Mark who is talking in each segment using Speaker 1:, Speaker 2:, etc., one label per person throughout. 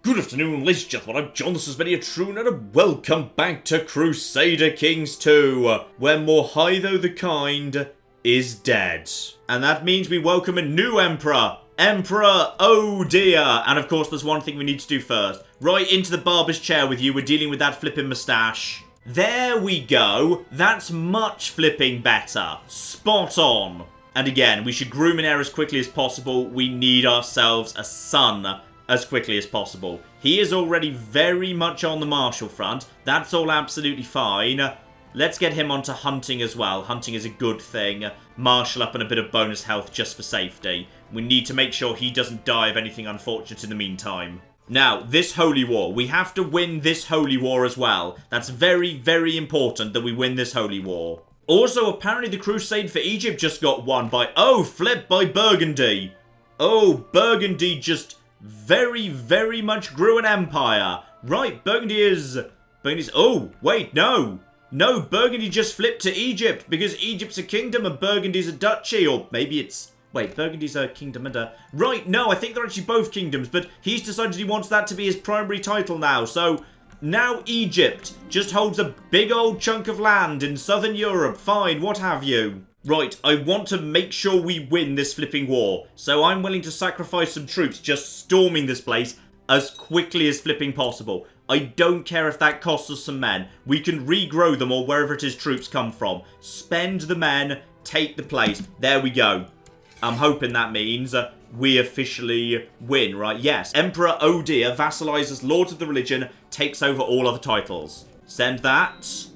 Speaker 1: Good afternoon, ladies and gentlemen, I'm John, this is Many a Troon, and welcome back to Crusader Kings 2, where Ohdear the Kind is dead. And that means we welcome a new Emperor, Emperor Ohdear. And of course, there's one thing we need to do first. Right into the barber's chair with you, we're dealing with that flipping moustache. There we go, that's much flipping better. Spot on. And again, we should groom an heir as quickly as possible. We need ourselves a son as quickly as possible. He is already very much on the martial front. That's all absolutely fine. Let's get him onto hunting as well. Hunting is a good thing. Martial up and a bit of bonus health just for safety. We need to make sure he doesn't die of anything unfortunate in the meantime. Now, this holy war. We have to win this holy war as well. That's very, very important that we win this holy war. Also, apparently the crusade for Egypt just got won by... Oh, flip by Burgundy. Oh, Burgundy just... very, very much grew an empire. Right, Burgundy's... Oh, wait, no. No, Burgundy just flipped to Egypt because Egypt's a kingdom and Burgundy's a duchy. Or maybe it's... Wait, Burgundy's a kingdom and a... Right, no, I think they're actually both kingdoms, but he's decided he wants that to be his primary title now. So, now Egypt just holds a big old chunk of land in southern Europe. Fine, what have you. Right, I want to make sure we win this flipping war. So I'm willing to sacrifice some troops just storming this place as quickly as flipping possible. I don't care if that costs us some men. We can regrow them or wherever it is troops come from. Spend the men, take the place. There we go. I'm hoping that means we officially win, right? Yes. Emperor Ohdear vassalizes Lords of the Religion, takes over all other titles. Send that.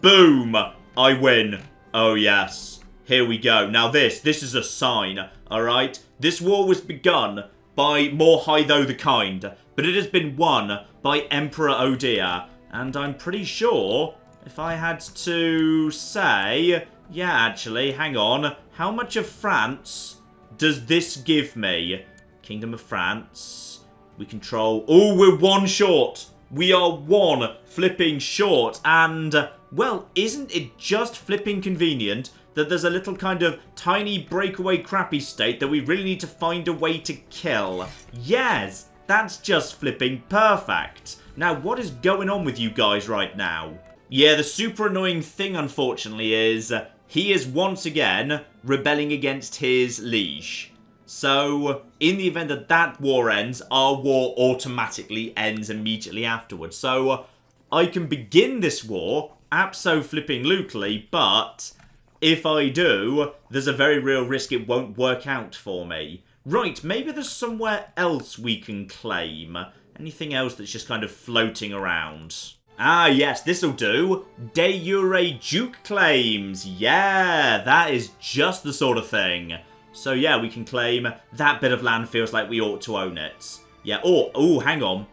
Speaker 1: Boom. I win. Oh, yes. Here we go. Now this is a sign, alright? This war was begun by Ohdear the Kind, but it has been won by Emperor Ohdear. And I'm pretty sure, if I had to say... Yeah, actually, hang on. How much of France does this give me? Kingdom of France. We control... Oh, we're one short. We are one flipping short. And, well, isn't it just flipping convenient that there's a little kind of tiny breakaway crappy state that we really need to find a way to kill? Yes, that's just flipping perfect. Now, what is going on with you guys right now? Yeah, the super annoying thing, unfortunately, is he is once again rebelling against his liege. So, in the event that that war ends, our war automatically ends immediately afterwards. So, I can begin this war abso-flipping-lutely, but... if I do, there's a very real risk it won't work out for me. Right, maybe there's somewhere else we can claim. Anything else that's just kind of floating around? Ah, yes, this'll do. De jure Duke claims. Yeah, that is just the sort of thing. So yeah, we can claim that bit of land feels like we ought to own it. Yeah, oh, hang on.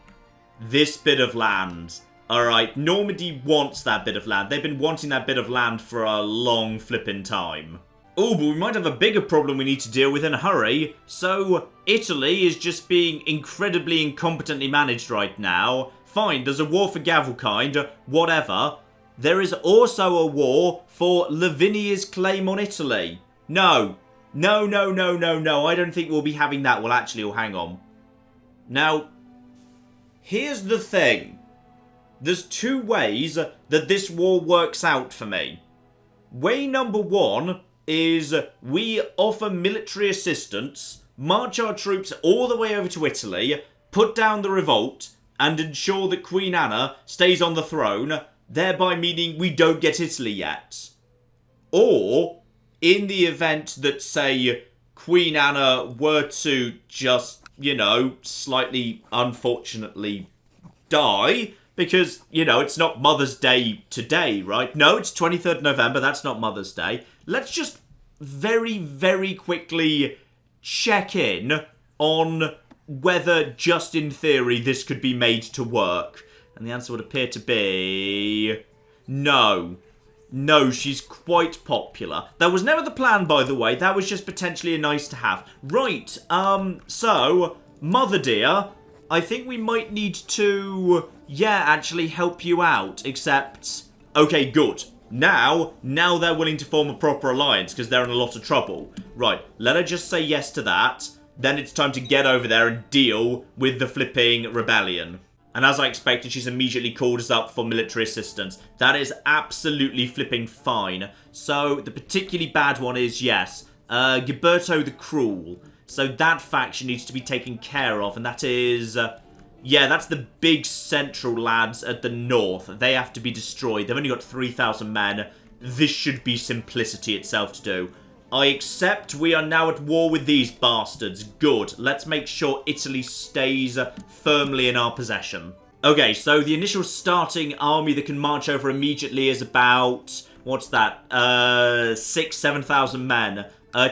Speaker 1: This bit of land... Alright, Normandy wants that bit of land. They've been wanting that bit of land for a long flipping time. Oh, but we might have a bigger problem we need to deal with in a hurry. So, Italy is just being incredibly incompetently managed right now. Fine, there's a war for Gavelkind, whatever. There is also a war for Lavinia's claim on Italy. No, I don't think we'll be having that. Well, actually, hang on. Now, here's the thing. There's two ways that this war works out for me. Way number one is we offer military assistance, march our troops all the way over to Italy, put down the revolt, and ensure that Queen Anna stays on the throne, thereby meaning we don't get Italy yet. Or, in the event that, say, Queen Anna were to just, you know, slightly unfortunately die... because, you know, it's not Mother's Day today, right? No, it's 23rd November. That's not Mother's Day. Let's just very, very quickly check in on whether, just in theory, this could be made to work. And the answer would appear to be... no. No, she's quite popular. That was never the plan, by the way. That was just potentially a nice to have. Right, so, Mother dear, I think we might need to... yeah, actually help you out, except... okay, good. Now they're willing to form a proper alliance, because they're in a lot of trouble. Right, let her just say yes to that. then it's time to get over there and deal with the flipping rebellion. And as I expected, she's immediately called us up for military assistance. That is absolutely flipping fine. So, the particularly bad one is, yes, Gilberto the Cruel. So that faction needs to be taken care of, and that is... yeah, that's the big central lads at the north. They have to be destroyed. They've only got 3,000 men. This should be simplicity itself to do. I accept we are now at war with these bastards. Good. Let's make sure Italy stays firmly in our possession. Okay, so the initial starting army that can march over immediately is about... what's that? 7,000 men.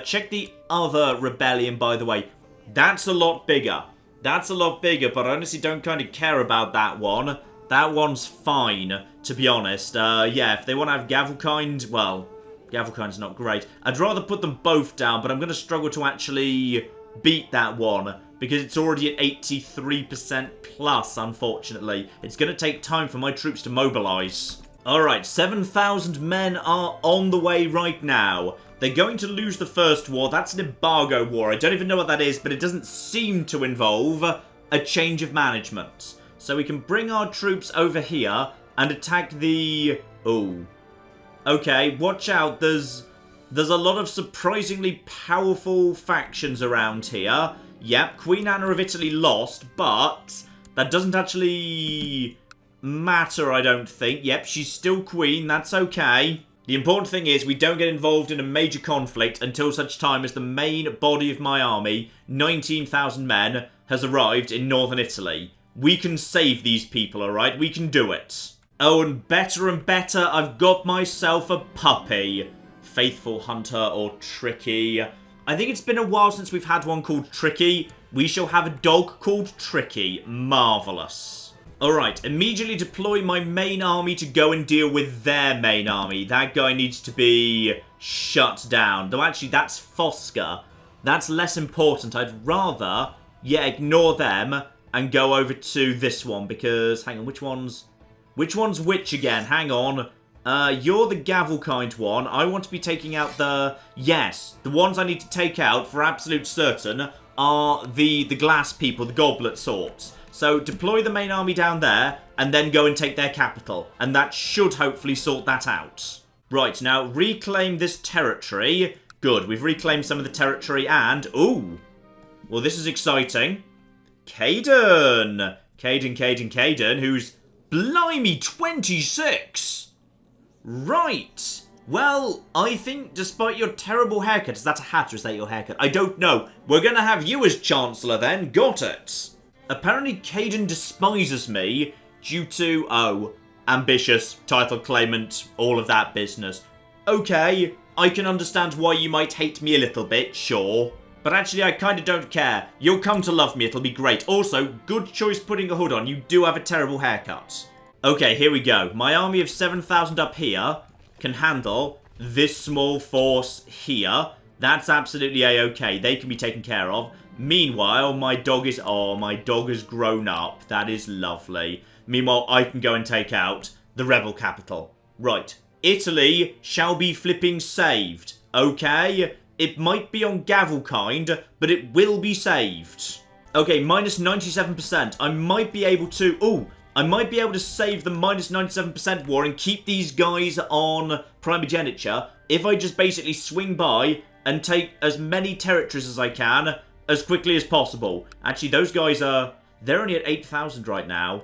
Speaker 1: Check the other rebellion, by the way. That's a lot bigger. That's a lot bigger, but I honestly don't kind of care about that one. That one's fine, to be honest. Yeah, if they want to have Gavelkind, well, Gavelkind's not great. I'd rather put them both down, but I'm going to struggle to actually beat that one, because it's already at 83% plus, unfortunately. It's going to take time for my troops to mobilize. Alright, 7,000 men are on the way right now. They're going to lose the first war. That's an embargo war. I don't even know what that is, but it doesn't seem to involve a change of management. So we can bring our troops over here and attack the... oh. Okay, watch out. There's a lot of surprisingly powerful factions around here. Yep, Queen Anna of Italy lost, but that doesn't actually matter, I don't think. Yep, she's still queen. That's okay. The important thing is we don't get involved in a major conflict until such time as the main body of my army, 19,000 men, has arrived in northern Italy. We can save these people, alright? We can do it. Oh, and better, I've got myself a puppy. Faithful Hunter or Tricky. I think it's been a while since we've had one called Tricky. We shall have a dog called Tricky. Marvellous. Alright, immediately deploy my main army to go and deal with their main army. That guy needs to be shut down. Though actually, that's Fosca. That's less important. I'd rather, yeah, ignore them and go over to this one. Because, hang on, which one's which again? Hang on. You're the Gavelkind one. I want to be taking out the... yes, the ones I need to take out for absolute certain are the glass people, the goblet sorts. So deploy the main army down there and then go and take their capital. And that should hopefully sort that out. Right, now reclaim this territory. Good, we've reclaimed some of the territory and... ooh! Well, this is exciting. Caden, who's... blimey, 26! Right. Well, I think despite your terrible haircut... is that a hat or is that your haircut? I don't know. We're going to have you as Chancellor then. Got it. Apparently, Caden despises me due to, oh, ambitious, title claimant, all of that business. Okay, I can understand why you might hate me a little bit, sure. But actually, I kind of don't care. You'll come to love me, it'll be great. Also, good choice putting a hood on. You do have a terrible haircut. Okay, here we go. My army of 7,000 up here can handle this small force here. That's absolutely a-okay. They can be taken care of. Meanwhile, my dog is... oh, my dog has grown up. That is lovely. Meanwhile, I can go and take out the rebel capital. Right. Italy shall be flipping saved. Okay? It might be on Gavelkind, but it will be saved. Okay, minus 97%. I might be able to... ooh, I might be able to save the minus 97% war and keep these guys on primogeniture if I just basically swing by and take as many territories as I can as quickly as possible. Actually, those guys are... they're only at 8,000 right now.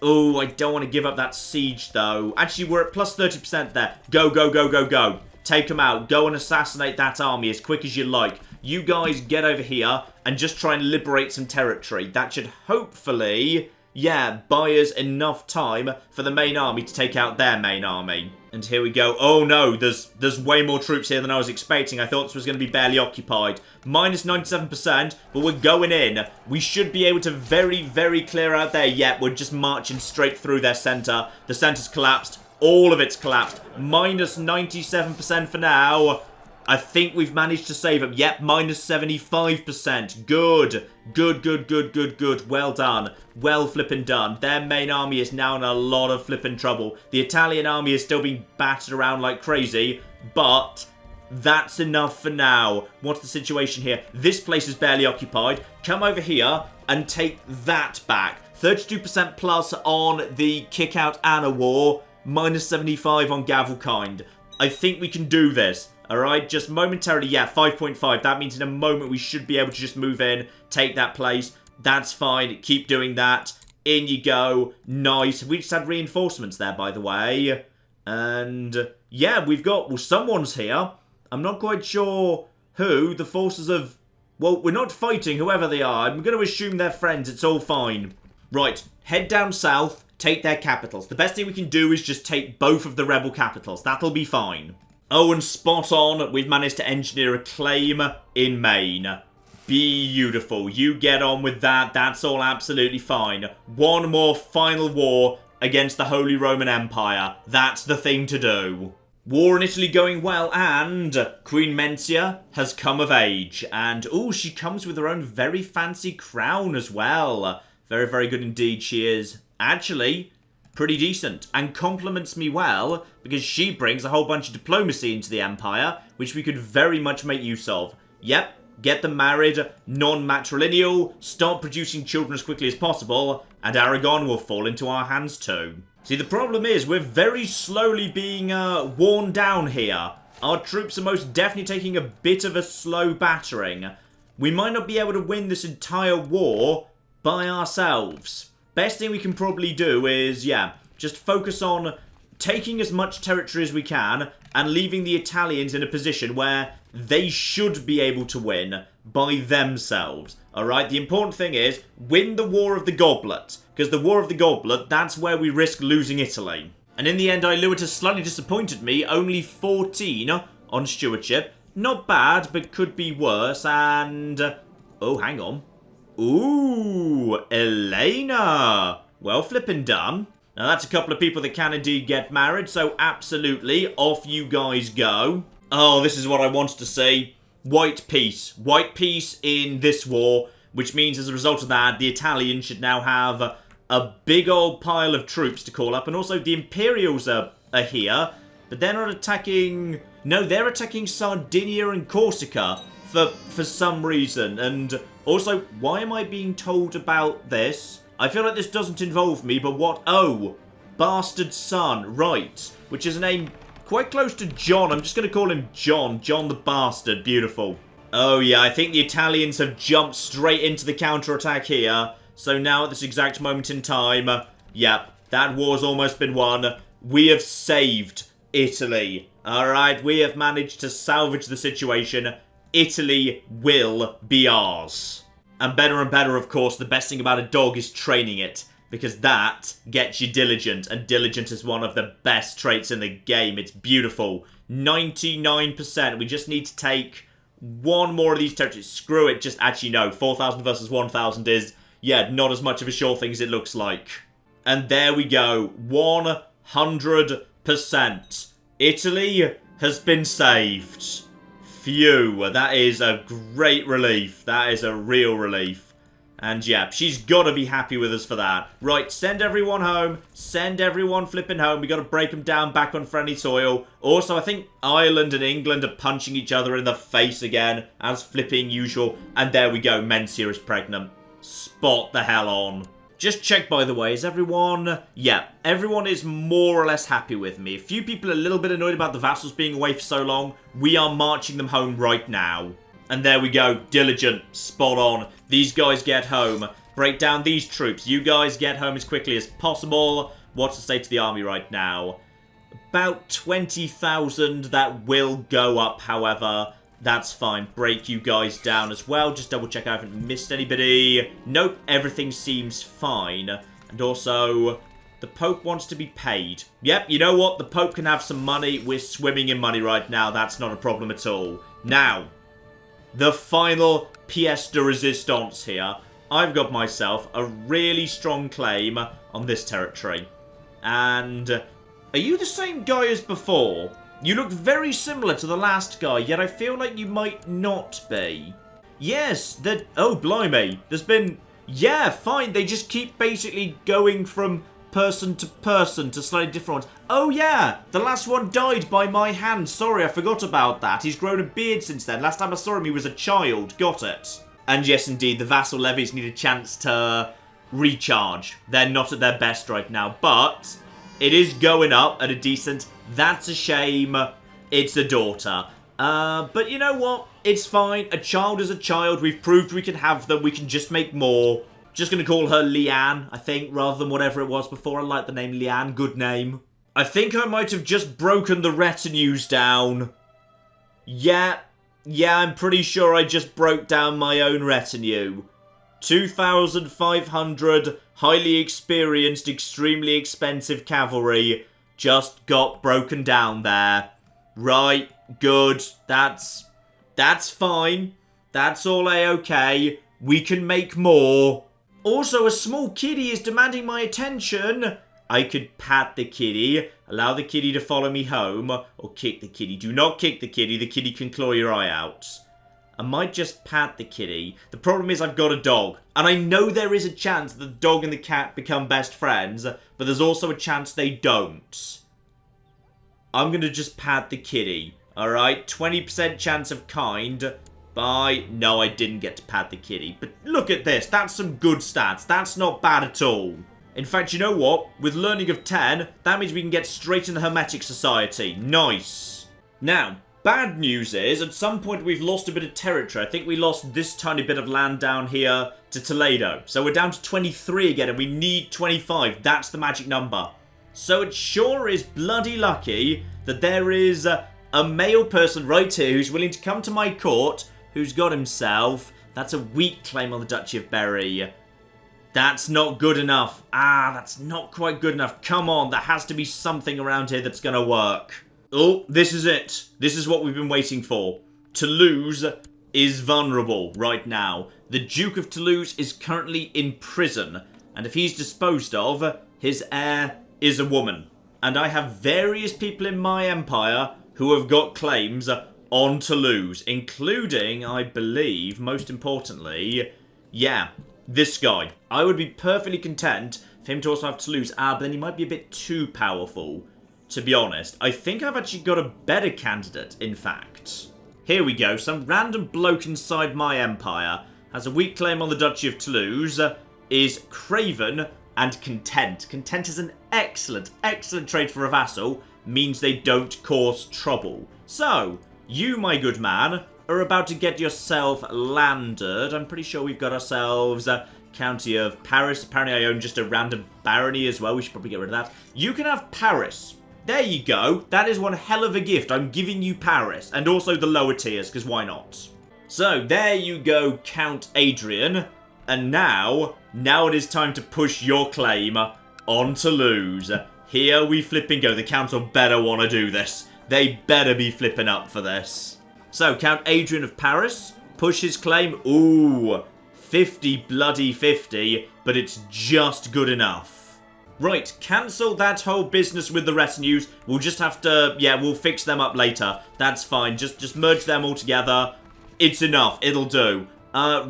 Speaker 1: Oh, I don't want to give up that siege, though. Actually, we're at plus 30% there. Go, go, go, go, go. Take them out. Go and assassinate that army as quick as you like. You guys get over here and just try and liberate some territory. That should hopefully, yeah, buy us enough time for the main army to take out their main army. And here we go. Oh no, there's way more troops here than I was expecting. I thought this was going to be barely occupied. Minus 97%, but we're going in. We should be able to very, very clear out there. Yep, we're just marching straight through their centre. The centre's collapsed. All of it's collapsed. Minus 97% for now. I think we've managed to save them. Yep, minus 75%. Good. Good, good, good, good, good. Well done. Well flippin' done. Their main army is now in a lot of flippin' trouble. The Italian army is still being battered around like crazy, but That's enough for now. What's the situation here? This place is barely occupied. Come over here and take that back. 32% plus on the Kick Out Anna War. Minus 75 on Gavelkind. I think we can do this. Alright, just momentarily. Yeah, 5.5. That means in a moment we should be able to just move in. Take that place. That's fine. Keep doing that. In you go. Nice. We just had reinforcements there, by the way. And yeah, we've got... Well, someone's here. I'm not quite sure who. The forces of... Well, we're not fighting, whoever they are. I'm going to assume they're friends. It's all fine. Right. Head down south. Take their capitals. The best thing we can do is just take both of the rebel capitals. That'll be fine. Oh, and spot on. We've managed to engineer a claim in Maine. Beautiful. You get on with that. That's all absolutely fine. One more final war against the Holy Roman Empire. That's the thing to do. War in Italy going well, and Queen Mencia has come of age. And, ooh, she comes with her own very fancy crown as well. Very, very good indeed she is. Actually, pretty decent. And compliments me well, because she brings a whole bunch of diplomacy into the Empire, which we could very much make use of. Yep. Get them married, non-matrilineal, start producing children as quickly as possible, and Aragon will fall into our hands too. See, the problem is, we're very slowly being worn down here. Our troops are most definitely taking a bit of a slow battering. We might not be able to win this entire war by ourselves. Best thing we can probably do is, yeah, just focus on taking as much territory as we can and leaving the Italians in a position where they should be able to win by themselves. Alright, the important thing is win the War of the Goblet, because the War of the Goblet, that's where we risk losing Italy. And in the end, Iluit has slightly disappointed me, only 14 on stewardship. Not bad, but could be worse, and... Oh, hang on. Ooh, Elena! Well flippin' done. Now that's a couple of people that can indeed get married, so absolutely, off you guys go. Oh, this is what I wanted to say. White peace. White peace in this war, which means as a result of that, the Italians should now have a big old pile of troops to call up, and also the Imperials are here, but they're not attacking... No, they're attacking Sardinia and Corsica for some reason, and also, why am I being told about this? I feel like this doesn't involve me, but what? Oh, Bastard Son, right, which is a name quite close to John. I'm just going to call him John. John the Bastard. Beautiful. Oh, yeah, I think the Italians have jumped straight into the counterattack here. So now at this exact moment in time, yeah, that war's almost been won. We have saved Italy. All right, we have managed to salvage the situation. Italy will be ours. And better, of course, the best thing about a dog is training it. Because that gets you diligent. And diligent is one of the best traits in the game. It's beautiful. 99%. We just need to take one more of these territories. Screw it. Just actually no. 4,000 versus 1,000 is, yeah, not as much of a sure thing as it looks like. And there we go. 100%. Italy has been saved. Phew, that is a great relief. That is a real relief. And yeah, she's got to be happy with us for that. Right, send everyone home. Send everyone flipping home. We got to break them down back on friendly soil. Also, I think Ireland and England are punching each other in the face again, as flipping usual. And there we go, Mencia is pregnant. Spot the hell on. Just check, by the way, is everyone... Yeah, everyone is more or less happy with me. A few people are a little bit annoyed about the vassals being away for so long. We are marching them home right now. And there we go. Diligent. Spot on. These guys get home. Break down these troops. You guys get home as quickly as possible. What's the state of the army right now? About 20,000. That will go up, however. That's fine. Break you guys down as well. Just double check I haven't missed anybody. Nope. Everything seems fine. And also, the Pope wants to be paid. Yep, you know what? The Pope can have some money. We're swimming in money right now. That's not a problem at all. Now, the final pièce de résistance here. I've got myself a really strong claim on this territory. And are you the same guy as before? You look very similar to the last guy, yet I feel like you might not be. Yes, that... Oh, blimey. There's been... Yeah, fine. They just keep basically going from person to person to slightly different ones. Oh yeah, the last one died by my hand. Sorry, I forgot about that. He's grown a beard since then. Last time I saw him, he was a child. Got it. And yes, indeed, the vassal levies need a chance to recharge. They're not at their best right now, but it is going up at a decent... That's a shame. It's a daughter. But you know what? It's fine. A child is a child. We've proved we can have them. We can just make more. Just going to call her Leanne, I think, rather than whatever it was before. I like the name Leanne. Good name. I think I might have just broken the retinues down. Yeah, I'm pretty sure I just broke down my own retinue. 2,500 highly experienced, extremely expensive cavalry just got broken down there. Right, good. That's fine. That's all A-okay. We can make more. Also, a small kitty is demanding my attention. I could pat the kitty, allow the kitty to follow me home, or kick the kitty. Do not kick the kitty. The kitty can claw your eye out. I might just pat the kitty. The problem is I've got a dog. And I know there is a chance that the dog and the cat become best friends, but there's also a chance they don't. I'm going to just pat the kitty. Alright, 20% chance of kind. Bye. No, I didn't get to pat the kitty. But look at this. That's some good stats. That's not bad at all. In fact, you know what? With learning of 10, that means we can get straight in the Hermetic Society. Nice. Now, bad news is, at some point we've lost a bit of territory. I think we lost this tiny bit of land down here to Toledo. So we're down to 23 again, and we need 25. That's the magic number. So it sure is bloody lucky that there is a male person right here who's willing to come to my court, who's got himself... That's a weak claim on the Duchy of Berry. That's not good enough. That's not quite good enough. Come on, there has to be something around here that's going to work. Oh, this is it. This is what we've been waiting for. Toulouse is vulnerable right now. The Duke of Toulouse is currently in prison. And if he's disposed of, his heir is a woman. And I have various people in my empire who have got claims on Toulouse, including, I believe, most importantly, yeah, this guy. I would be perfectly content for him to also have Toulouse. But then he might be a bit too powerful, to be honest. I think I've actually got a better candidate, in fact. Here we go. Some random bloke inside my empire has a weak claim on the Duchy of Toulouse, is craven and content. Content is an excellent, excellent trait for a vassal. Means they don't cause trouble. So, you, my good man, are about to get yourself landed. I'm pretty sure we've got ourselves County of Paris. Apparently I own just a random barony as well. We should probably get rid of that. You can have Paris. There you go. That is one hell of a gift. I'm giving you Paris. And also the lower tiers, because why not? So, there you go, Count Adrian. And now it is time to push your claim on Toulouse. Here we flipping go. The council better want to do this. They better be flipping up for this. So, Count Adrian of Paris, push his claim. Ooh, 50 bloody 50, but it's just good enough. Right, cancel that whole business with the retinues. We'll just have to, yeah, we'll fix them up later. That's fine. Just merge them all together. It's enough. It'll do.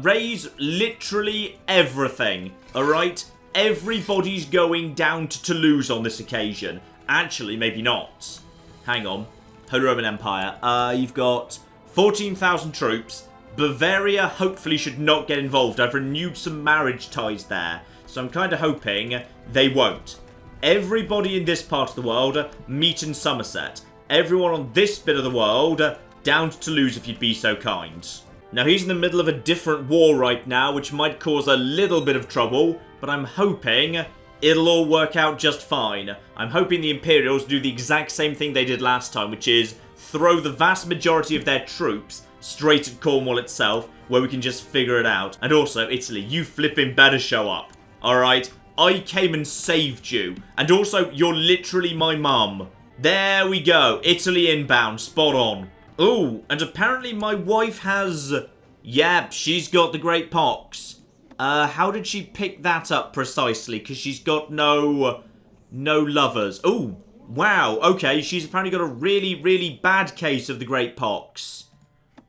Speaker 1: Raise literally everything, alright? Everybody's going down to Toulouse on this occasion. Actually, maybe not. Hang on. Holy Roman Empire. You've got 14,000 troops. Bavaria hopefully should not get involved. I've renewed some marriage ties there. So I'm kind of hoping they won't. Everybody in this part of the world, meet in Somerset. Everyone on this bit of the world, down to Toulouse if you'd be so kind. Now, he's in the middle of a different war right now, which might cause a little bit of trouble, but I'm hoping it'll all work out just fine. I'm hoping the Imperials do the exact same thing they did last time, which is throw the vast majority of their troops straight at Cornwall itself, where we can just figure it out. And also, Italy, you flipping better show up. Alright? I came and saved you. And also, you're literally my mum. There we go. Italy inbound. Spot on. Ooh, and apparently my wife has... yeah, she's got the Great Pox. How did she pick that up precisely? Because she's got no lovers. Ooh, wow, okay, she's apparently got a really, really bad case of the Great Pox.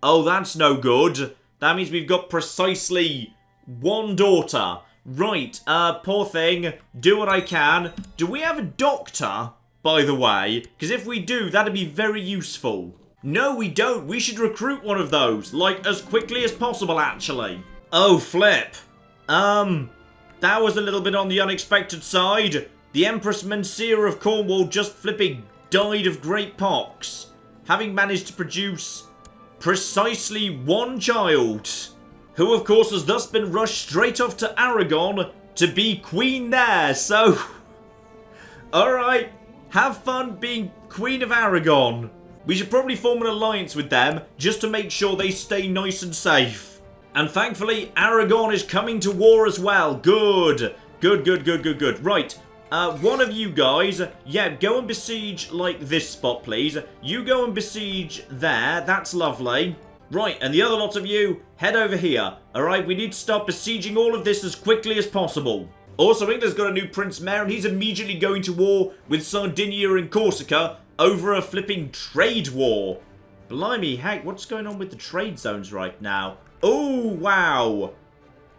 Speaker 1: Oh, that's no good. That means we've got precisely one daughter Right, poor thing. Do what I can. Do we have a doctor, by the way? Because if we do, that'd be very useful. No, we don't. We should recruit one of those. Like, as quickly as possible, actually. Oh, flip. That was a little bit on the unexpected side. The Empress Mencia of Cornwall just flipping died of great pox, having managed to produce precisely one child, who of course has thus been rushed straight off to Aragon to be queen there. So, alright, have fun being Queen of Aragon. We should probably form an alliance with them just to make sure they stay nice and safe. And thankfully, Aragon is coming to war as well. Good. Good. Right. One of you guys, yeah, go and besiege, like, this spot, please. You go and besiege there. That's lovely. Right, and the other lot of you, head over here. Alright, we need to start besieging all of this as quickly as possible. Also, England's got a new Prince Mayor, and he's immediately going to war with Sardinia and Corsica over a flipping trade war. Blimey, heck, what's going on with the trade zones right now? Oh, wow.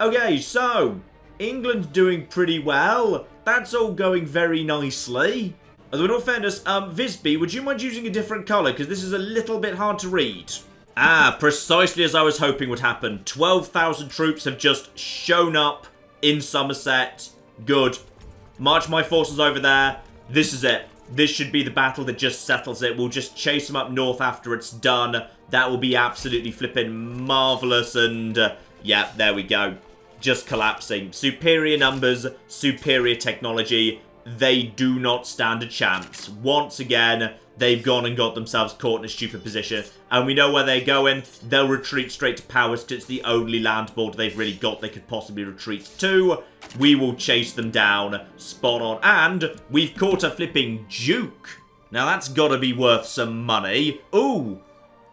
Speaker 1: Okay, so, England's doing pretty well. That's all going very nicely. Although in all fairness, Visby, would you mind using a different colour? Because this is a little bit hard to read. Ah, precisely as I was hoping would happen. 12,000 troops have just shown up in Somerset. Good. March my forces over there. This is it. This should be the battle that just settles it. We'll just chase them up north after it's done. That will be absolutely flipping marvellous. And, yeah, there we go. Just collapsing. Superior numbers, superior technology. They do not stand a chance. Once again, they've gone and got themselves caught in a stupid position. And we know where they're going. They'll retreat straight to Powys because it's the only land border they've really got they could possibly retreat to. We will chase them down. Spot on. And we've caught a flipping duke. Now that's got to be worth some money. Ooh,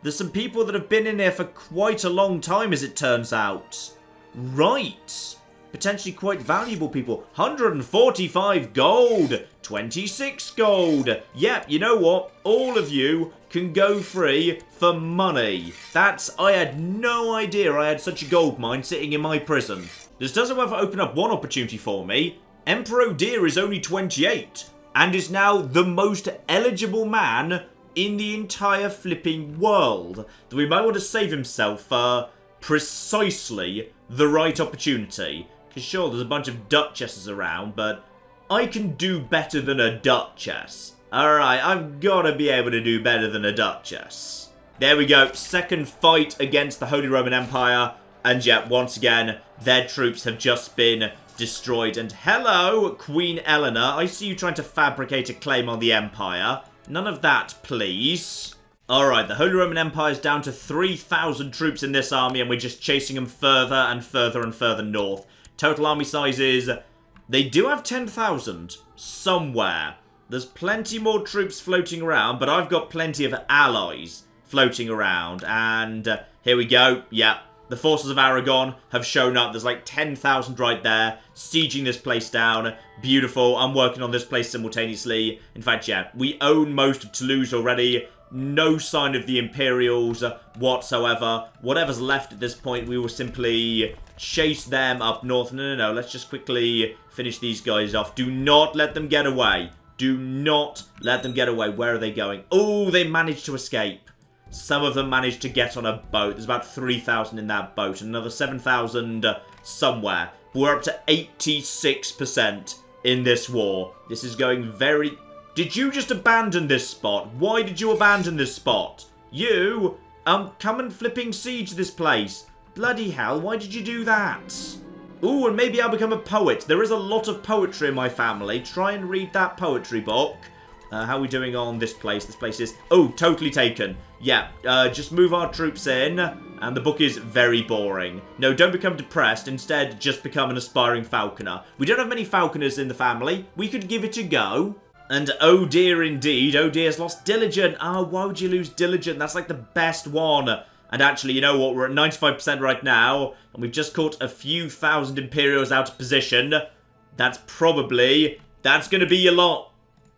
Speaker 1: there's some people that have been in here for quite a long time, as it turns out. Right. Potentially quite valuable people. 145 gold. 26 gold. Yep, you know what? All of you can go free for money. I had no idea I had such a gold mine sitting in my prison. This does, however, open up one opportunity for me. Emperor Ohdear is only 28 and is now the most eligible man in the entire flipping world. That we might want to save himself for precisely the right opportunity. Because sure, there's a bunch of duchesses around, but I can do better than a duchess. Alright, I've got to be able to do better than a duchess. There we go. Second fight against the Holy Roman Empire. And yet, once again, their troops have just been destroyed. And hello, Queen Eleanor. I see you trying to fabricate a claim on the Empire. None of that, please. Alright, the Holy Roman Empire is down to 3,000 troops in this army, and we're just chasing them further and further and further north. Total army sizes, they do have 10,000 somewhere. There's plenty more troops floating around, but I've got plenty of allies floating around. And here we go. Yeah, the forces of Aragon have shown up. There's like 10,000 right there, sieging this place down. Beautiful. I'm working on this place simultaneously. In fact, yeah, we own most of Toulouse already. No sign of the Imperials whatsoever. Whatever's left at this point, we will simply chase them up north. No. Let's just quickly finish these guys off. Do not let them get away. Do not let them get away. Where are they going? Oh, they managed to escape. Some of them managed to get on a boat. There's about 3,000 in that boat. Another 7,000 somewhere. We're up to 86% in this war. This is going very... Did you just abandon this spot? Why did you abandon this spot? You, come and flipping siege this place. Bloody hell, why did you do that? Ooh, and maybe I'll become a poet. There is a lot of poetry in my family. Try and read that poetry book. How are we doing on this place? This place is... Oh, totally taken. Yeah, just move our troops in. And the book is very boring. No, don't become depressed. Instead, just become an aspiring falconer. We don't have many falconers in the family. We could give it a go. And oh dear indeed, Ohdear's lost Diligent. Why would you lose Diligent? That's like the best one. And actually, you know what? We're at 95% right now. And we've just caught a few thousand Imperials out of position. That's probably... That's going to be a lot.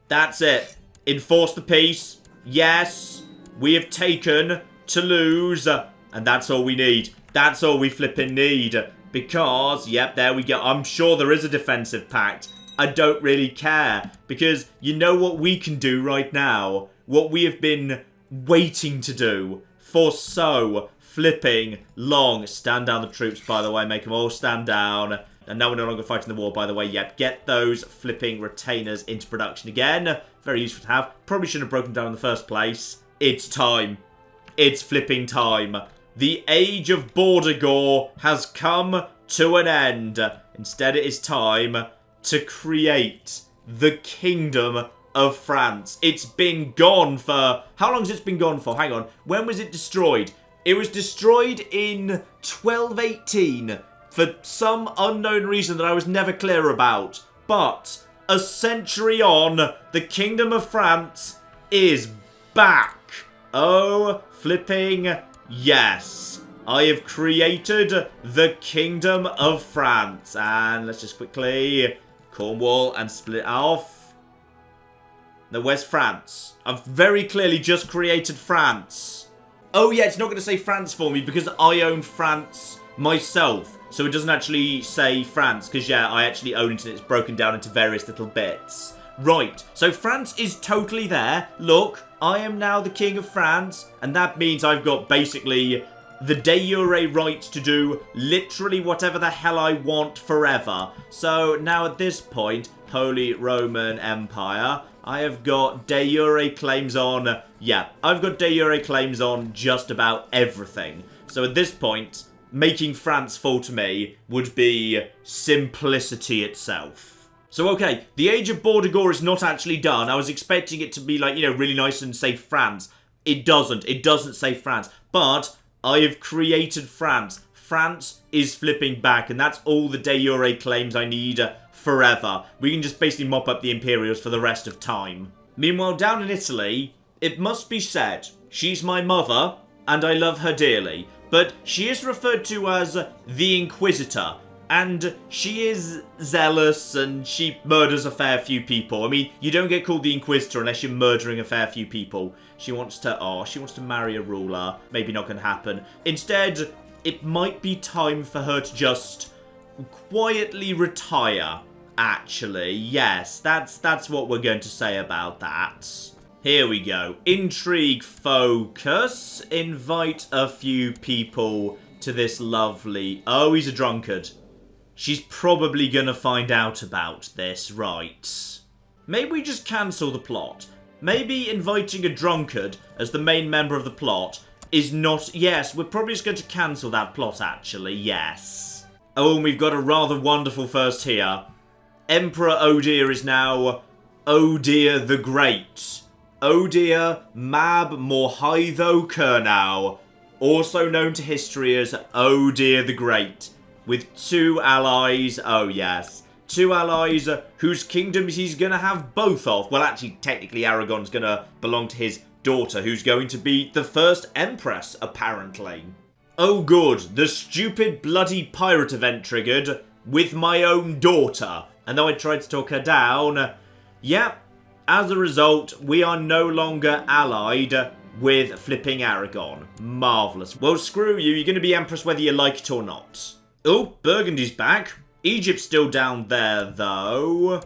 Speaker 1: That's it. Enforce the peace. Yes. We have taken Toulouse. And that's all we need. That's all we flipping need. Because, yep, there we go. I'm sure there is a defensive pact. I don't really care. Because you know what we can do right now? What we have been waiting to do for so flipping long. Stand down the troops, by the way. Make them all stand down. And now we're no longer fighting the war, by the way. Yep, get those flipping retainers into production again. Very useful to have. Probably shouldn't have broken down in the first place. It's time. It's flipping time. The age of Border has come to an end. Instead, it is time to create the Kingdom of France. It's been gone for... How long has it been gone for? Hang on. When was it destroyed? It was destroyed in 1218 for some unknown reason that I was never clear about. But a century on, the Kingdom of France is back. Oh, flipping yes. I have created the Kingdom of France. And let's just quickly Cornwall and split off. Now, where's France? I've very clearly just created France. Oh, yeah, it's not going to say France for me because I own France myself. So it doesn't actually say France because, yeah, I actually own it and it's broken down into various little bits. Right, so France is totally there. Look, I am now the King of France. And that means I've got basically the de jure right to do literally whatever the hell I want forever. So now at this point, Holy Roman Empire, I have got de jure claims on... Yeah, I've got de jure claims on just about everything. So at this point, making France fall to me would be simplicity itself. So, okay, the Age of Border is not actually done. I was expecting it to be, like, you know, really nice and say France. It doesn't. It doesn't say France. But I have created France. France is flipping back, and that's all the de jure claims I need forever. We can just basically mop up the Imperials for the rest of time. Meanwhile, down in Italy, it must be said, she's my mother, and I love her dearly. But she is referred to as the Inquisitor. And she is zealous and she murders a fair few people. I mean, you don't get called the Inquisitor unless you're murdering a fair few people. She wants to marry a ruler. Maybe not going to happen. Instead, it might be time for her to just quietly retire. Actually, yes, that's what we're going to say about that. Here we go. Intrigue focus. Invite a few people to this lovely... Oh, he's a drunkard. She's probably going to find out about this, right? Maybe we just cancel the plot. Maybe inviting a drunkard as the main member of the plot is not... Yes, we're probably just going to cancel that plot, actually. Yes. Oh, and we've got a rather wonderful first here. Emperor Ohdear is now Ohdear the Great. Ohdear Mab Morhaetho Cernau, also known to history as Ohdear the Great. With 2 allies, oh yes, 2 allies whose kingdoms he's going to have both of. Well, actually, technically, Aragon's going to belong to his daughter, who's going to be the first empress, apparently. Oh good, the stupid bloody pirate event triggered with my own daughter. And though I tried to talk her down, yep, as a result, we are no longer allied with flipping Aragon. Marvellous. Well, screw you, you're going to be empress whether you like it or not. Oh, Burgundy's back. Egypt's still down there, though.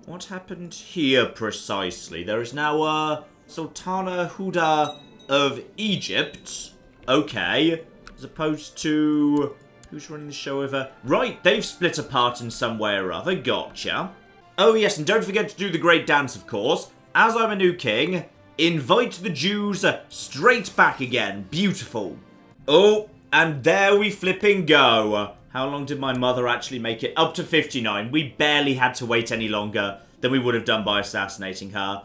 Speaker 1: What happened here, precisely? There is now a Sultana Huda of Egypt. Okay. As opposed to... Who's running the show over? Right, they've split apart in some way or other. Gotcha. Oh, yes, and don't forget to do the great dance, of course. As I'm a new king, invite the Jews straight back again. Beautiful. Oh, and there we flipping go. How long did my mother actually make it? Up to 59. We barely had to wait any longer than we would have done by assassinating her.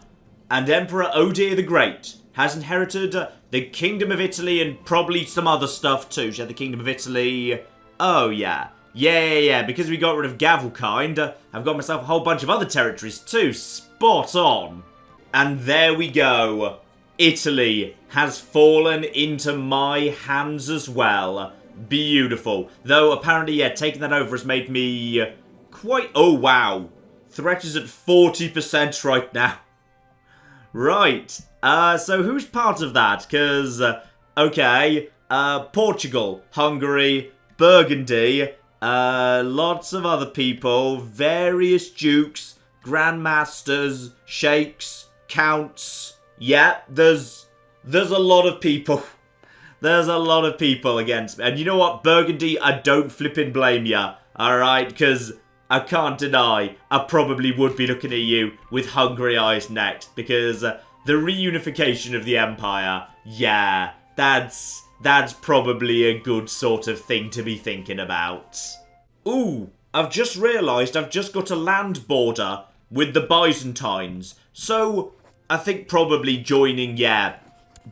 Speaker 1: And Emperor Ohdear the Great has inherited the Kingdom of Italy and probably some other stuff too. She had the Kingdom of Italy. Oh, yeah. Yeah. Because we got rid of Gavelkind, I've got myself a whole bunch of other territories too. Spot on. And there we go. Italy has fallen into my hands as well. Beautiful. Though, apparently, yeah, taking that over has made me quite... Oh, wow. Threat is at 40% right now. Right. So who's part of that? Because, okay, Portugal, Hungary, Burgundy, Lots of other people, various dukes, grandmasters, sheikhs, counts. Yeah, there's a lot of people. There's a lot of people against me. And you know what, Burgundy, I don't flipping blame ya. Alright, because I can't deny I probably would be looking at you with hungry eyes next. Because the reunification of the Empire, yeah, that's probably a good sort of thing to be thinking about. Ooh, I've just realised I've just got a land border with the Byzantines. So, I think probably joining, yeah,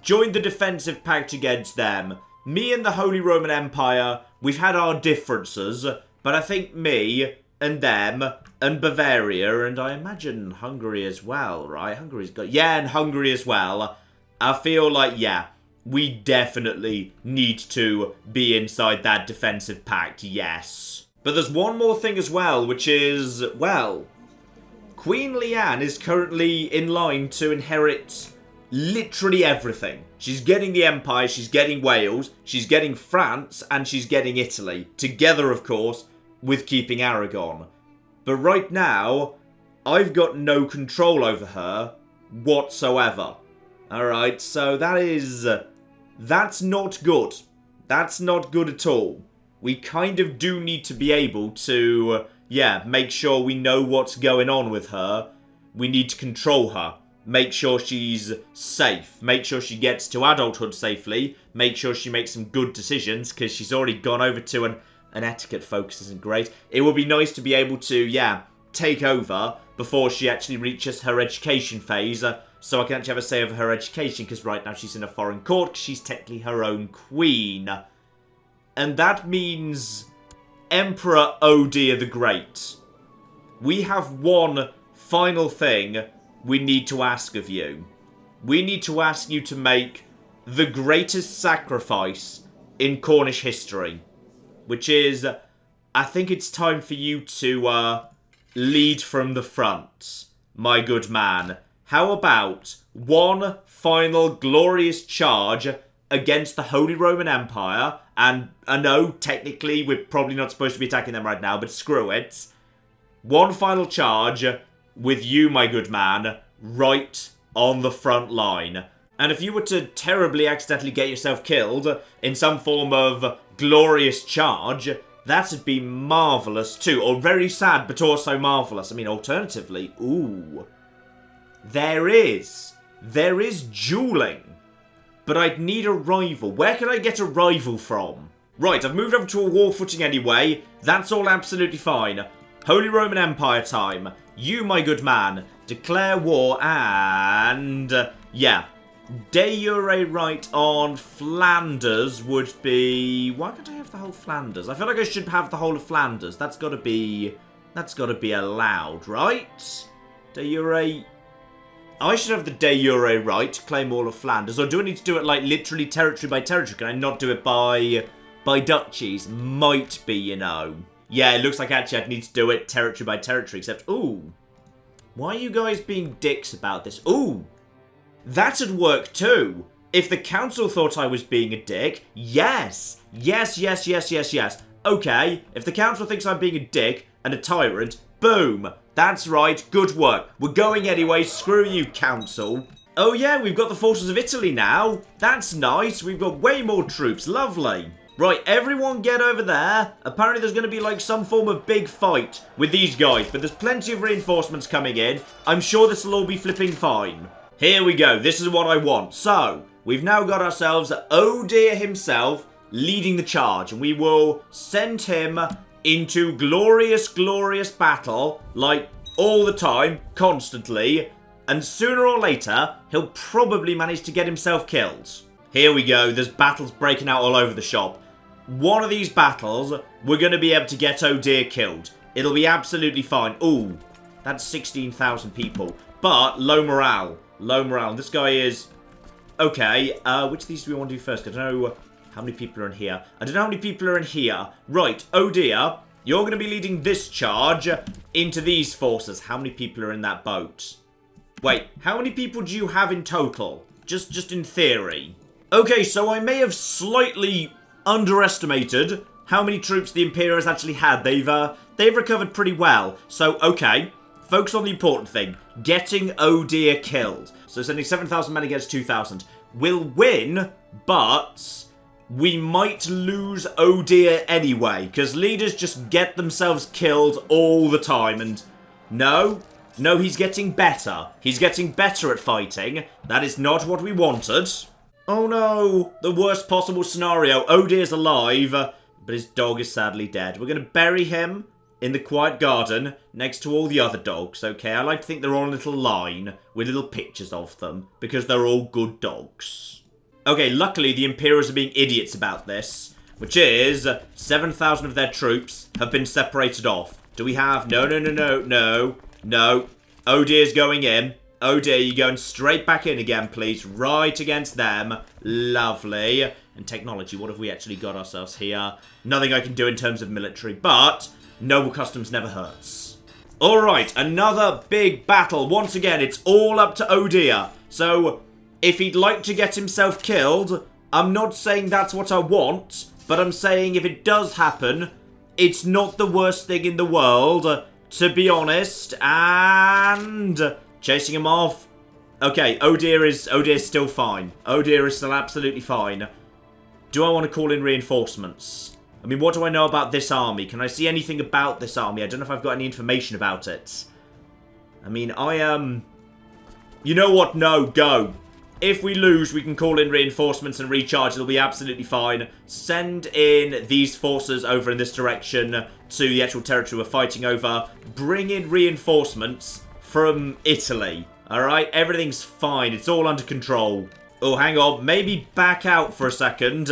Speaker 1: join the defensive pact against them. Me and the Holy Roman Empire, we've had our differences, but I think me and them and Bavaria, and I imagine Hungary as well, right? Hungary's got, yeah, and Hungary as well. I feel like, yeah, we definitely need to be inside that defensive pact, yes. But there's one more thing as well, which is, well, Queen Leanne is currently in line to inherit literally everything. She's getting the Empire, she's getting Wales, she's getting France, and she's getting Italy. Together, of course, with keeping Aragon. But right now, I've got no control over her whatsoever. Alright, so that's not good. That's not good at all. We kind of do need to be able to, yeah, make sure we know what's going on with her. We need to control her. Make sure she's safe. Make sure she gets to adulthood safely. Make sure she makes some good decisions, because she's already gone over to an etiquette focus isn't great. It would be nice to be able to, yeah, take over before she actually reaches her education phase, so I can actually have a say over her education, because right now she's in a foreign court, because she's technically her own queen. And that means Emperor Ohdear the Great. We have one final thing we need to ask of you. We need to ask you to make the greatest sacrifice in Cornish history. Which is, I think it's time for you to lead from the front, my good man. How about one final glorious charge against the Holy Roman Empire? And I know, technically, we're probably not supposed to be attacking them right now, but screw it. One final charge with you, my good man, right on the front line. And if you were to terribly accidentally get yourself killed in some form of glorious charge, that would be marvellous too. Or very sad, but also marvellous. I mean, alternatively, ooh, there is dueling. But I'd need a rival. Where can I get a rival from? Right, I've moved over to a war footing anyway. That's all absolutely fine. Holy Roman Empire time. You, my good man, declare war and, yeah, de jure right on Flanders would be... Why can't I have the whole Flanders? I feel like I should have the whole of Flanders. That's got to be allowed, right? De jure... I should have the de jure right to claim all of Flanders. Or do I need to do it, like, literally territory by territory? Can I not do it by duchies? Might be, you know. Yeah, it looks like actually I'd need to do it territory by territory, except, ooh. Why are you guys being dicks about this? Ooh. That'd work too. If the council thought I was being a dick, yes. Yes, yes, yes, yes, yes. Okay, if the council thinks I'm being a dick and a tyrant, boom. That's right, good work. We're going anyway, screw you, council. Oh yeah, we've got the forces of Italy now. That's nice, we've got way more troops, lovely. Right, everyone get over there. Apparently there's going to be like some form of big fight with these guys, but there's plenty of reinforcements coming in. I'm sure this will all be flipping fine. Here we go, this is what I want. So, we've now got ourselves Ohdear himself leading the charge, and we will send him into glorious, glorious battle, like all the time, constantly, and sooner or later, he'll probably manage to get himself killed. Here we go, there's battles breaking out all over the shop. One of these battles, we're going to be able to get Ohdear killed. It'll be absolutely fine. Ooh, that's 16,000 people. But, low morale. Low morale. This guy is... Okay, which of these do we want to do first? I don't know how many people are in here. I don't know how many people are in here. Right, Ohdear, you're going to be leading this charge into these forces. How many people are in that boat? Wait, how many people do you have in total? Just in theory. Okay, so I may have slightly underestimated how many troops the Imperial has actually had. They've recovered pretty well. So, okay, focus on the important thing. Getting Ohdear killed. So sending 7,000 men against 2,000. We'll win, but we might lose Ohdear anyway. Because leaders just get themselves killed all the time. And no, he's getting better. He's getting better at fighting. That is not what we wanted. Oh no, the worst possible scenario. Ohdear's alive, but his dog is sadly dead. We're going to bury him in the quiet garden next to all the other dogs, okay? I like to think they're all in a little line with little pictures of them because they're all good dogs. Okay, luckily the Imperials are being idiots about this, which is 7,000 of their troops have been separated off. Do we have... No. Ohdear's going in. Ohdear, you're going straight back in again, please. Right against them. Lovely. And technology, what have we actually got ourselves here? Nothing I can do in terms of military, but noble customs never hurts. Alright, another big battle. Once again, it's all up to Ohdear. So, if he'd like to get himself killed, I'm not saying that's what I want, but I'm saying if it does happen, it's not the worst thing in the world, to be honest, and chasing him off. Okay, Ohdear's still fine. Ohdear is still absolutely fine. Do I want to call in reinforcements? I mean, what do I know about this army? Can I see anything about this army? I don't know if I've got any information about it. I mean, you know what? No, go. If we lose, we can call in reinforcements and recharge. It'll be absolutely fine. Send in these forces over in this direction to the actual territory we're fighting over. Bring in reinforcements from Italy. Alright? Everything's fine. It's all under control. Oh, hang on. Maybe back out for a second.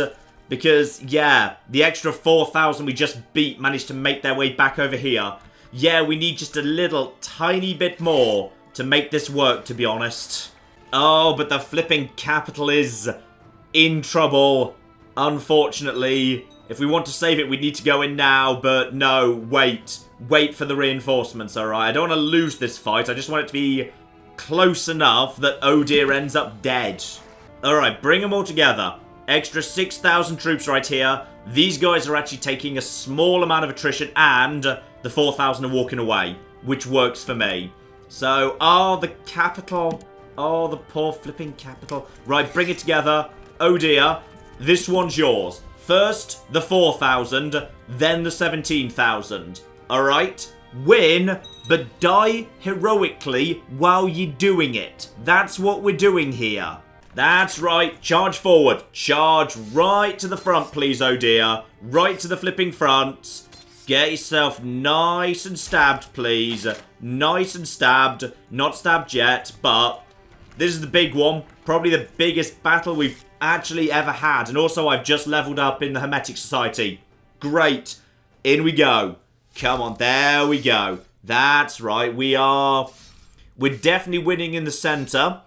Speaker 1: Because, yeah, the extra 4,000 we just beat managed to make their way back over here. Yeah, we need just a little tiny bit more to make this work, to be honest. Oh, but the flipping capital is in trouble, unfortunately. If we want to save it, we need to go in now, but no, wait. Wait for the reinforcements, alright? I don't want to lose this fight. I just want it to be close enough that Ohdear ends up dead. Alright, bring them all together. Extra 6,000 troops right here. These guys are actually taking a small amount of attrition, and the 4,000 are walking away, which works for me. So, the capital... Oh, the poor flipping capital. Right, bring it together. Ohdear, this one's yours. First, the 4,000, then the 17,000. Alright? Win, but die heroically while you're doing it. That's what we're doing here. That's right. Charge forward. Charge right to the front, please, Ohdear. Right to the flipping front. Get yourself nice and stabbed, please. Nice and stabbed. Not stabbed yet, but... this is the big one. Probably the biggest battle we've actually ever had. And also, I've just leveled up in the Hermetic Society. Great. In we go. Come on, there we go. That's right. We're definitely winning in the center.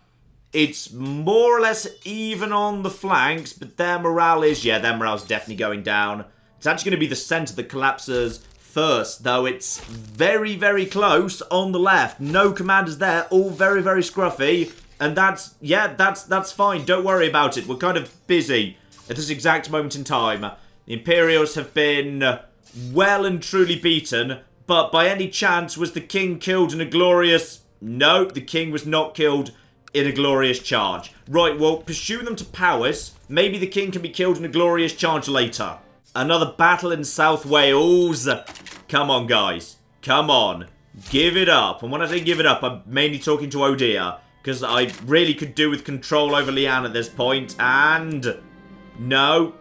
Speaker 1: It's more or less even on the flanks, but their morale is... yeah, their morale's definitely going down. It's actually going to be the center that collapses first, though it's very, very close on the left. No commanders there. All very, very scruffy. And that's, yeah, that's fine. Don't worry about it. We're kind of busy at this exact moment in time. The Imperials have been well and truly beaten, but by any chance was the king killed in a glorious... no, the king was not killed in a glorious charge. Right, well, pursue them to Powys. Maybe the king can be killed in a glorious charge later. Another battle in South Wales. Come on, guys. Come on. Give it up. And when I say give it up, I'm mainly talking to Ohdear, because I really could do with control over Leanne at this point. And no,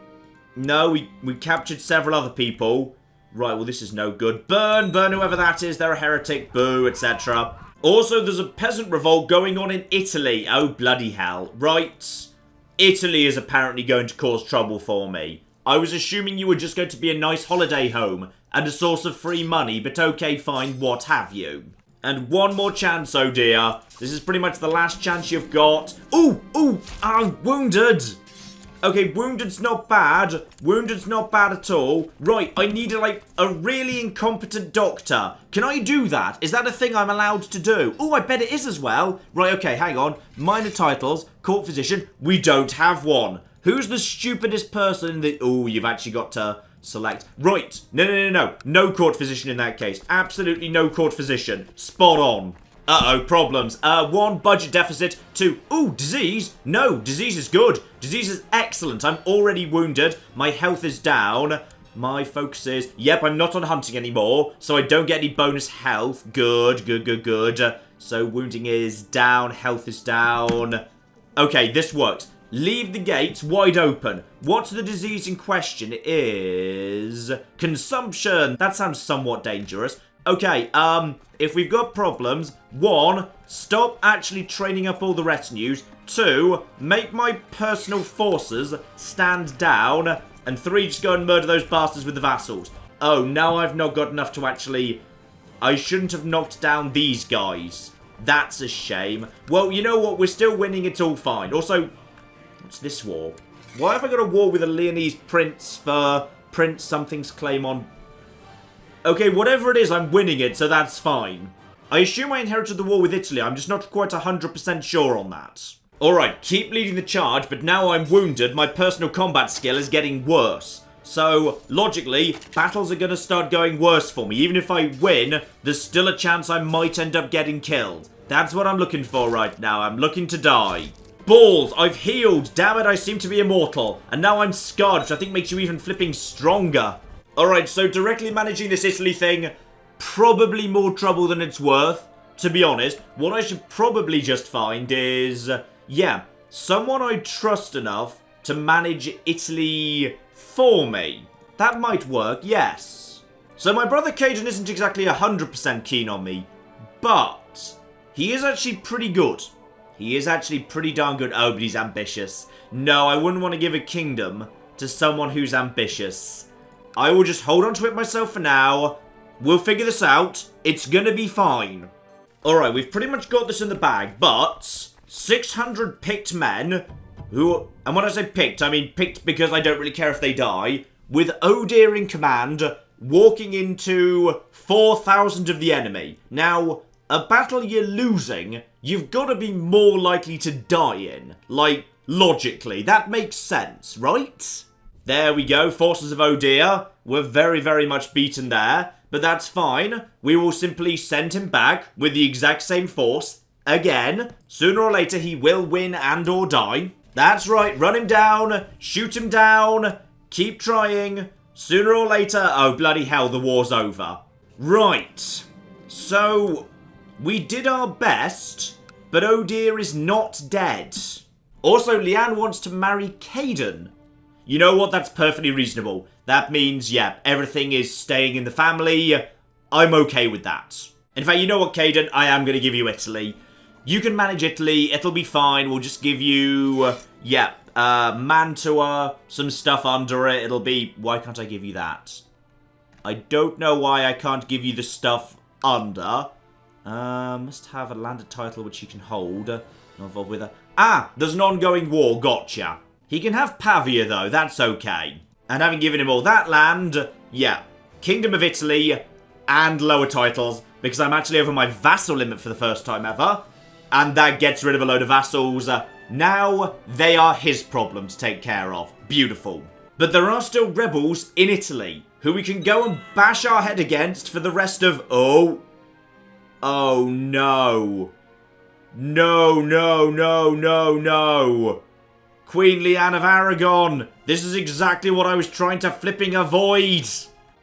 Speaker 1: we captured several other people. Right, well, this is no good. Burn whoever that is. They're a heretic. Boo, etc. Also, there's a peasant revolt going on in Italy. Oh, bloody hell. Right. Italy is apparently going to cause trouble for me. I was assuming you were just going to be a nice holiday home and a source of free money, but okay, fine, what have you. And one more chance, Ohdear. This is pretty much the last chance you've got. Ooh, wounded. Okay, wounded's not bad. Wounded's not bad at all. Right, I need a really incompetent doctor. Can I do that? Is that a thing I'm allowed to do? Oh, I bet it is as well. Right, okay, hang on. Minor titles, court physician. We don't have one. Who's the stupidest person in the... oh, you've actually got to Select. Right. No. No court physician in that case. Absolutely no court physician. Spot on. Uh-oh, problems. 1, budget deficit. 2, ooh, disease. No, disease is good. Disease is excellent. I'm already wounded. My health is down. My focus is... Yep, I'm not on hunting anymore, so I don't get any bonus health. Good. So wounding is down, health is down. Okay, this works. Leave the gates wide open. What's the disease in question? It is... consumption. That sounds somewhat dangerous. Okay, if we've got problems, 1, stop actually training up all the retinues. 2, make my personal forces stand down. And 3, just go and murder those bastards with the vassals. Oh, now I've not got enough to actually... I shouldn't have knocked down these guys. That's a shame. Well, you know what? We're still winning. It's all fine. Also, what's this war? Why have I got a war with a Leonese prince for Prince something's claim on... Okay, whatever it is, I'm winning it, so that's fine. I assume I inherited the war with Italy. I'm just not quite 100% sure on that. Alright, keep leading the charge, but now I'm wounded. My personal combat skill is getting worse. So, logically, battles are going to start going worse for me. Even if I win, there's still a chance I might end up getting killed. That's what I'm looking for right now. I'm looking to die. Balls! I've healed! Damn it, I seem to be immortal. And now I'm scarred, which I think makes you even flipping stronger. Alright, so directly managing this Italy thing, probably more trouble than it's worth. To be honest, what I should probably just find is, yeah, someone I trust enough to manage Italy for me. That might work, yes. So my brother Caden isn't exactly 100% keen on me, but he is actually pretty good. He is actually pretty darn good. Oh, but he's ambitious. No, I wouldn't want to give a kingdom to someone who's ambitious. I will just hold on to it myself for now. We'll figure this out. It's gonna be fine. Alright, we've pretty much got this in the bag, but 600 picked men who... And when I say picked, I mean picked because I don't really care if they die. With Ohdear in command, walking into 4,000 of the enemy. Now, a battle you're losing, you've got to be more likely to die in. Like, logically. That makes sense, right? There we go, forces of Ohdear. We're very, very much beaten there. But that's fine. We will simply send him back with the exact same force. Again. Sooner or later, he will win and or die. That's right, run him down. Shoot him down. Keep trying. Sooner or later... Oh, bloody hell, the war's over. Right. So, we did our best, but Ohdear is not dead. Also, Leanne wants to marry Caden. You know what? That's perfectly reasonable. That means, yeah, everything is staying in the family. I'm okay with that. In fact, you know what, Caden? I am going to give you Italy. You can manage Italy. It'll be fine. We'll just give you, Mantua, some stuff under it. It'll be... Why can't I give you that? I don't know why I can't give you the stuff under. Must have a landed title which you can hold. Not involved with a... Ah! There's an ongoing war. Gotcha. He can have Pavia, though. That's okay. And having given him all that land, yeah, Kingdom of Italy and lower titles, because I'm actually over my vassal limit for the first time ever, and that gets rid of a load of vassals. Now, they are his problem to take care of. Beautiful. But there are still rebels in Italy, who we can go and bash our head against for the rest of... Oh, no. No. Queen Leanne of Aragon. This is exactly what I was trying to flipping avoid.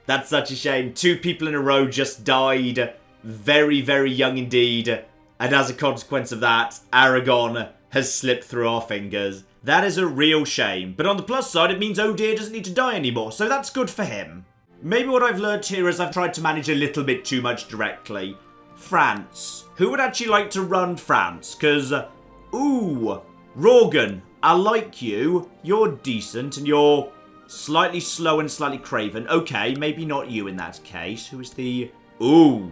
Speaker 1: That's such a shame. 2 people in a row just died. Very, very young indeed. And as a consequence of that, Aragon has slipped through our fingers. That is a real shame. But on the plus side, it means Ohdear doesn't need to die anymore. So that's good for him. Maybe what I've learned here is I've tried to manage a little bit too much directly. France. Who would actually like to run France? Because, ooh, Rorgan. I like you. You're decent and you're slightly slow and slightly craven. Okay, maybe not you in that case. Who is the... Ooh.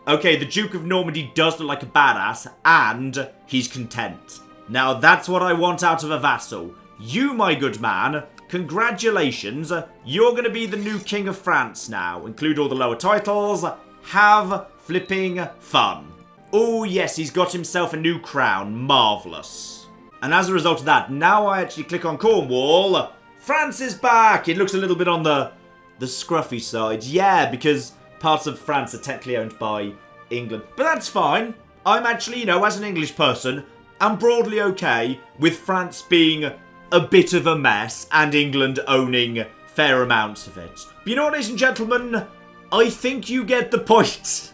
Speaker 1: Okay, the Duke of Normandy does look like a badass and he's content. Now that's what I want out of a vassal. You, my good man, congratulations. You're going to be the new King of France now. Include all the lower titles. Have flipping fun. Oh yes, he's got himself a new crown. Marvellous. And as a result of that, now I actually click on Cornwall. France is back! It looks a little bit on the scruffy side. Yeah, because parts of France are technically owned by England. But that's fine. I'm actually, you know, as an English person, I'm broadly okay with France being a bit of a mess and England owning fair amounts of it. But you know what, ladies and gentlemen? I think you get the point.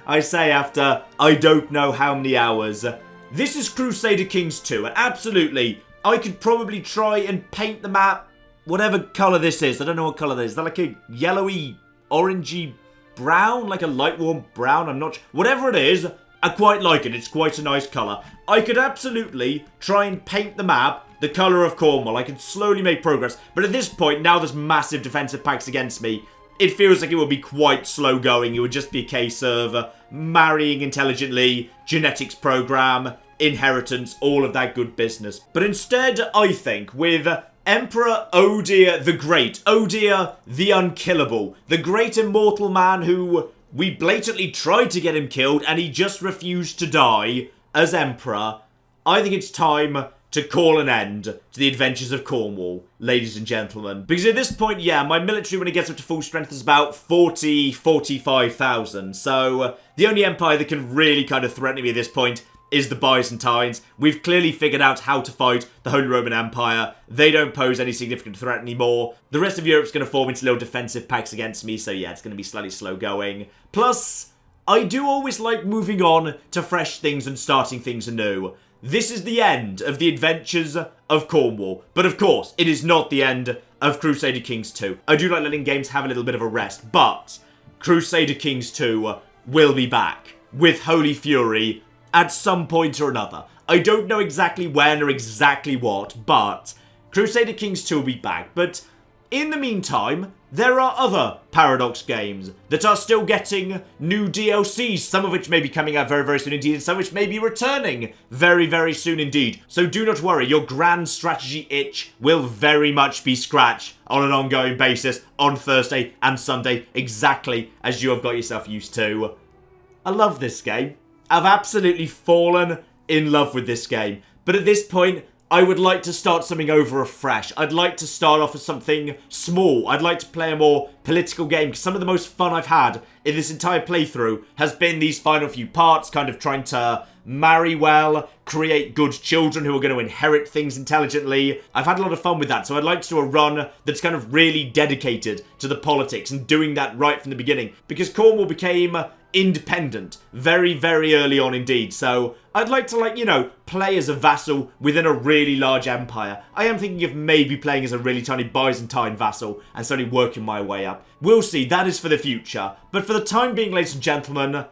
Speaker 1: I say after I don't know how many hours. This is Crusader Kings 2, and absolutely, I could probably try and paint the map whatever colour this is. I don't know what colour this is. Is that like a yellowy, orangey brown? Like a light warm brown? I'm not sure. Whatever it is, I quite like it. It's quite a nice colour. I could absolutely try and paint the map the colour of Cornwall. I could slowly make progress. But at this point, now there's massive defensive pacts against me, it feels like it would be quite slow going. It would just be a case of marrying intelligently, genetics program, inheritance, all of that good business. But instead, I think, with Emperor Ohdear the Great, Ohdear the Unkillable, the great immortal man who we blatantly tried to get him killed and he just refused to die as Emperor, I think it's time to call an end to the adventures of Cornwall, ladies and gentlemen. Because at this point, yeah, my military, when it gets up to full strength, is about 45,000. So the only empire that can really kind of threaten me at this point is the Byzantines. We've clearly figured out how to fight the Holy Roman Empire. They don't pose any significant threat anymore. The rest of Europe's going to form into little defensive pacts against me, so yeah, it's going to be slightly slow going. Plus, I do always like moving on to fresh things and starting things anew. This is the end of the adventures of Cornwall. But of course, it is not the end of Crusader Kings 2. I do like letting games have a little bit of a rest, but Crusader Kings 2 will be back with Holy Fury at some point or another. I don't know exactly when or exactly what, but Crusader Kings 2 will be back. But in the meantime, there are other Paradox games that are still getting new DLCs, some of which may be coming out very, very soon indeed, and some which may be returning very, very soon indeed. So do not worry, your grand strategy itch will very much be scratched on an ongoing basis on Thursday and Sunday, exactly as you have got yourself used to. I love this game. I've absolutely fallen in love with this game. But at this point, I would like to start something over afresh. I'd like to start off with something small. I'd like to play a more political game, because some of the most fun I've had in this entire playthrough has been these final few parts, kind of trying to marry well, create good children who are going to inherit things intelligently. I've had a lot of fun with that, so I'd like to do a run that's kind of really dedicated to the politics and doing that right from the beginning, because Cornwall became independent very, very early on indeed. So I'd like to, like, you know, play as a vassal within a really large empire. I am thinking of maybe playing as a really tiny Byzantine vassal and slowly working my way up. We'll see, that is for the future. But for the time being, ladies and gentlemen,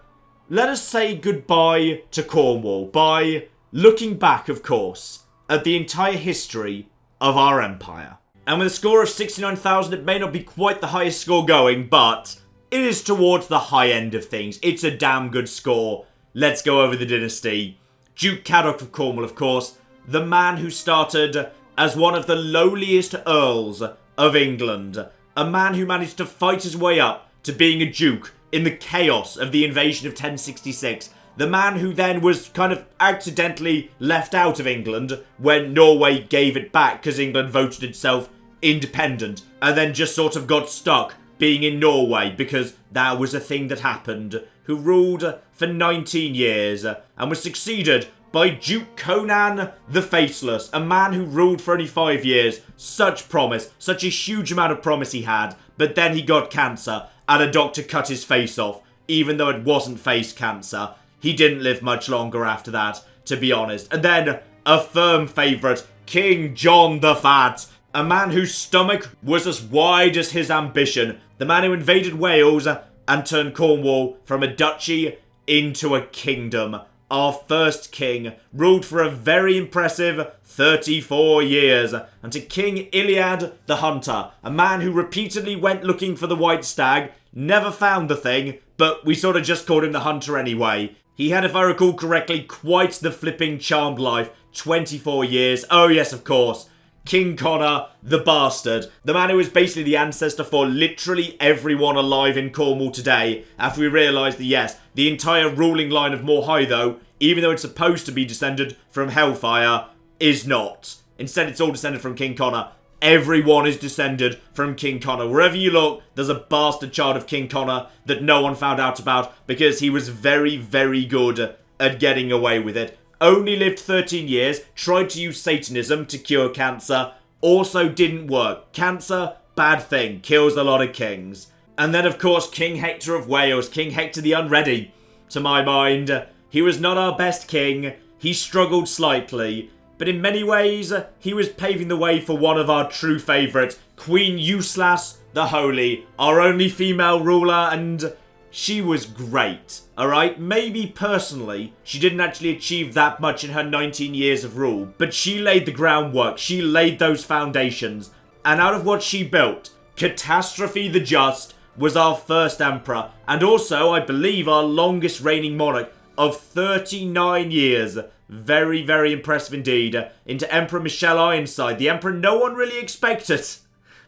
Speaker 1: let us say goodbye to Cornwall by looking back, of course, at the entire history of our empire. And with a score of 69,000, it may not be quite the highest score going, but it is towards the high end of things. It's a damn good score. Let's go over the dynasty. Duke Caddoc of Cornwall, of course, the man who started as one of the lowliest earls of England. A man who managed to fight his way up to being a duke in the chaos of the invasion of 1066. The man who then was kind of accidentally left out of England when Norway gave it back because England voted itself independent, and then just sort of got stuck being in Norway because that was a thing that happened, who ruled for 19 years and was succeeded by Duke Conan the Faceless, a man who ruled for only 5 years. Such promise, such a huge amount of promise he had, but then he got cancer and a doctor cut his face off, even though it wasn't face cancer. He didn't live much longer after that, to be honest. And then a firm favourite, King John the Fat, a man whose stomach was as wide as his ambition. The man who invaded Wales and turned Cornwall from a duchy into a kingdom. Our first king ruled for a very impressive 34 years. And to King Iliad the Hunter, a man who repeatedly went looking for the white stag, never found the thing, but we sort of just called him the hunter anyway. He had, if I recall correctly, quite the flipping charmed life. 24 years. Oh yes, of course. King Connor the Bastard, the man who is basically the ancestor for literally everyone alive in Cornwall today, after we realised that yes, the entire ruling line of Morhai, though, even though it's supposed to be descended from Hellfire, is not. Instead, it's all descended from King Connor. everyone is descended from King Connor. Wherever you look, there's a bastard child of King Connor that no one found out about because he was very, very good at getting away with it. Only lived 13 years, tried to use Satanism to cure cancer, also didn't work. Cancer, bad thing, kills a lot of kings. And then, of course, King Hector of Wales, King Hector the Unready, to my mind. He was not our best king. He struggled slightly. But in many ways, he was paving the way for one of our true favourites, Queen Euslas the Holy, our only female ruler, and she was great, alright? Maybe personally, she didn't actually achieve that much in her 19 years of rule, but she laid the groundwork, she laid those foundations, and out of what she built, Catastrophe the Just was our first emperor, and also, I believe, our longest reigning monarch of 39 years. Very, very impressive indeed. Into Emperor Michel Ironside, the emperor no one really expected.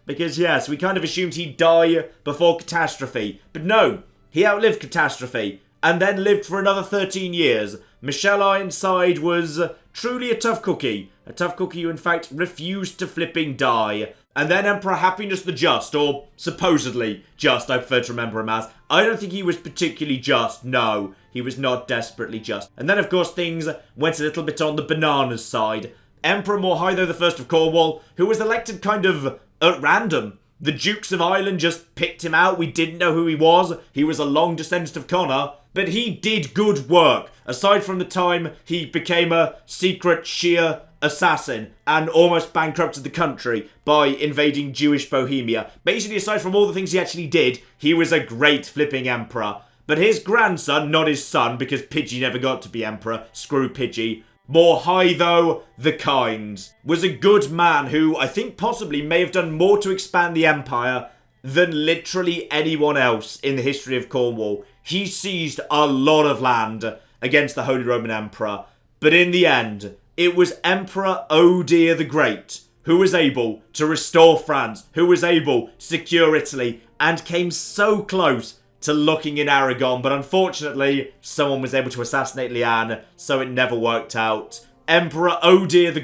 Speaker 1: Because yes, we kind of assumed he'd die before Catastrophe. But no, he outlived Catastrophe, and then lived for another 13 years. Michel Ironside was truly a tough cookie. A tough cookie who in fact refused to flipping die. And then Emperor Happiness the Just, or supposedly just, I prefer to remember him as. I don't think he was particularly just, no. He was not desperately just. And then of course things went a little bit on the bananas side. Emperor Ohdear I of Cornwall, who was elected kind of at random. The Dukes of Ireland just picked him out. We didn't know who he was. He was a long descendant of Connor. But he did good work. Aside from the time he became a secret Shia assassin and almost bankrupted the country by invading Jewish Bohemia. Basically, aside from all the things he actually did, he was a great flipping emperor. But his grandson, not his son, because Pidgey never got to be emperor, screw Pidgey, Ohdear the Kind, was a good man who I think possibly may have done more to expand the empire than literally anyone else in the history of Cornwall. He seized a lot of land against the Holy Roman Emperor, but in the end, it was Emperor Ohdear the Great who was able to restore France, who was able to secure Italy, and came so close to looking in Aragon, but unfortunately, someone was able to assassinate Leanne, so it never worked out. Emperor Ohdear the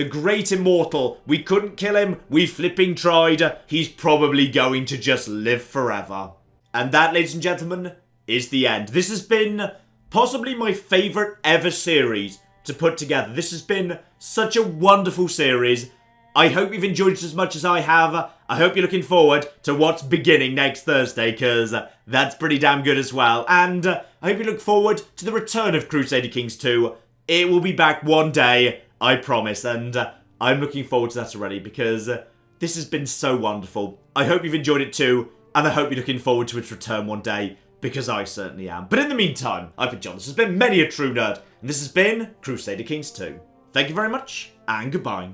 Speaker 1: great immortal. We couldn't kill him, we flipping tried. He's probably going to just live forever. And that, ladies and gentlemen, is the end. This has been possibly my favourite ever series to put together. This has been such a wonderful series. I hope you've enjoyed it as much as I have. I hope you're looking forward to what's beginning next Thursday, because that's pretty damn good as well. And I hope you look forward to the return of Crusader Kings 2. It will be back one day, I promise, and I'm looking forward to that already, because this has been so wonderful. I hope you've enjoyed it too, and I hope you're looking forward to its return one day, because I certainly am. But in the meantime, I've been John, this has been Many a True Nerd, and this has been Crusader Kings 2. Thank you very much, and goodbye.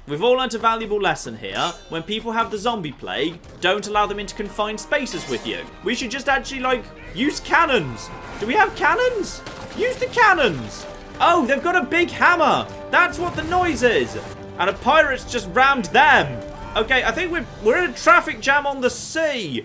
Speaker 1: We've all learnt a valuable lesson here. When people have the zombie plague, don't allow them into confined spaces with you. We should just actually, use cannons. Do we have cannons? Use the cannons. Oh, they've got a big hammer. That's what the noise is. And a pirate's just rammed them. Okay, I think we're in a traffic jam on the sea.